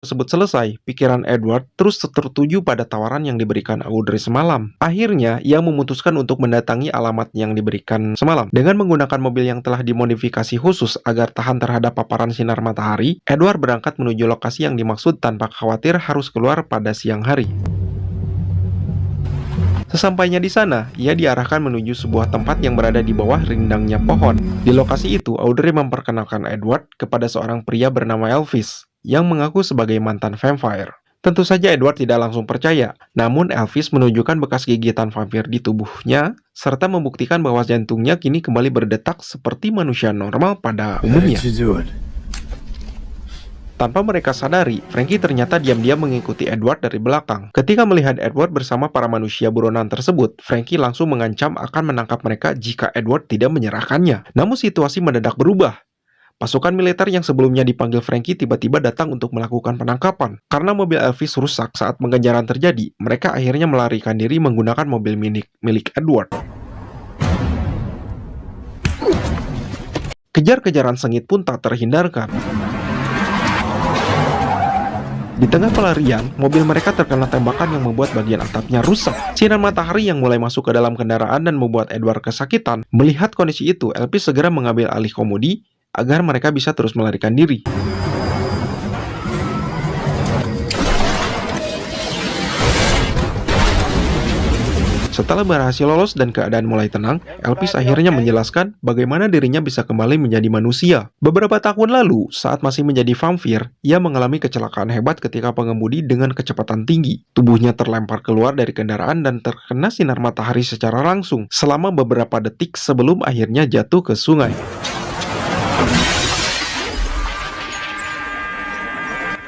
tersebut selesai, pikiran Edward terus tertuju pada tawaran yang diberikan Audrey semalam. Akhirnya, ia memutuskan untuk mendatangi alamat yang diberikan semalam. Dengan menggunakan mobil yang telah dimodifikasi khusus agar tahan terhadap paparan sinar matahari, Edward berangkat menuju lokasi yang dimaksud tanpa khawatir harus keluar pada siang hari. Sesampainya di sana, ia diarahkan menuju sebuah tempat yang berada di bawah rindangnya pohon. Di lokasi itu, Audrey memperkenalkan Edward kepada seorang pria bernama Elvis, yang mengaku sebagai mantan vampire. Tentu saja Edward tidak langsung percaya, namun Elvis menunjukkan bekas gigitan vampir di tubuhnya, serta membuktikan bahwa jantungnya kini kembali berdetak seperti manusia normal pada umumnya. Tanpa mereka sadari, Frankie ternyata diam-diam mengikuti Edward dari belakang. Ketika melihat Edward bersama para manusia buronan tersebut, Frankie langsung mengancam akan menangkap mereka jika Edward tidak menyerahkannya. Namun situasi mendadak berubah. Pasukan militer yang sebelumnya dipanggil Frankie tiba-tiba datang untuk melakukan penangkapan. Karena mobil Elvis rusak saat pengejaran terjadi, mereka akhirnya melarikan diri menggunakan mobil milik Edward. Kejar-kejaran sengit pun tak terhindarkan. Di tengah pelarian, mobil mereka terkena tembakan yang membuat bagian atapnya rusak. Sinar matahari yang mulai masuk ke dalam kendaraan dan membuat Edward kesakitan. Melihat kondisi itu, Elvis segera mengambil alih kemudi agar mereka bisa terus melarikan diri. Setelah berhasil lolos dan keadaan mulai tenang, Elvis akhirnya menjelaskan bagaimana dirinya bisa kembali menjadi manusia. Beberapa tahun lalu, saat masih menjadi vampir, ia mengalami kecelakaan hebat ketika pengemudi dengan kecepatan tinggi. Tubuhnya terlempar keluar dari kendaraan dan terkena sinar matahari secara langsung selama beberapa detik sebelum akhirnya jatuh ke sungai.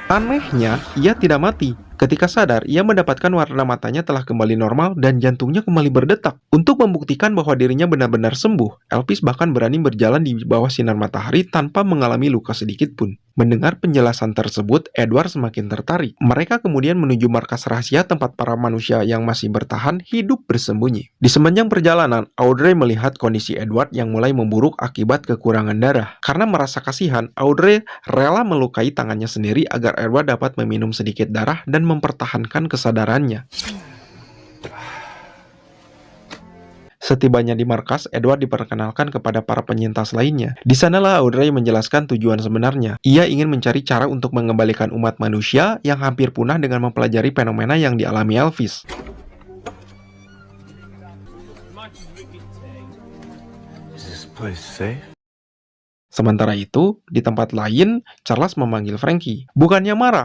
Anehnya, ia tidak mati. Ketika sadar, ia mendapatkan warna matanya telah kembali normal dan jantungnya kembali berdetak. Untuk membuktikan bahwa dirinya benar-benar sembuh, Elvis bahkan berani berjalan di bawah sinar matahari tanpa mengalami luka sedikit pun. Mendengar penjelasan tersebut, Edward semakin tertarik. Mereka kemudian menuju markas rahasia tempat para manusia yang masih bertahan hidup bersembunyi. Di sepanjang perjalanan, Audrey melihat kondisi Edward yang mulai memburuk akibat kekurangan darah. Karena merasa kasihan, Audrey rela melukai tangannya sendiri agar Edward dapat meminum sedikit darah dan mempertahankan kesadarannya. Setibanya di markas, Edward diperkenalkan kepada para penyintas lainnya. Di sanalah Audrey menjelaskan tujuan sebenarnya. Ia ingin mencari cara untuk mengembalikan umat manusia yang hampir punah dengan mempelajari fenomena yang dialami Elvis. Sementara itu, di tempat lain, Charles memanggil Frankie. Bukannya marah,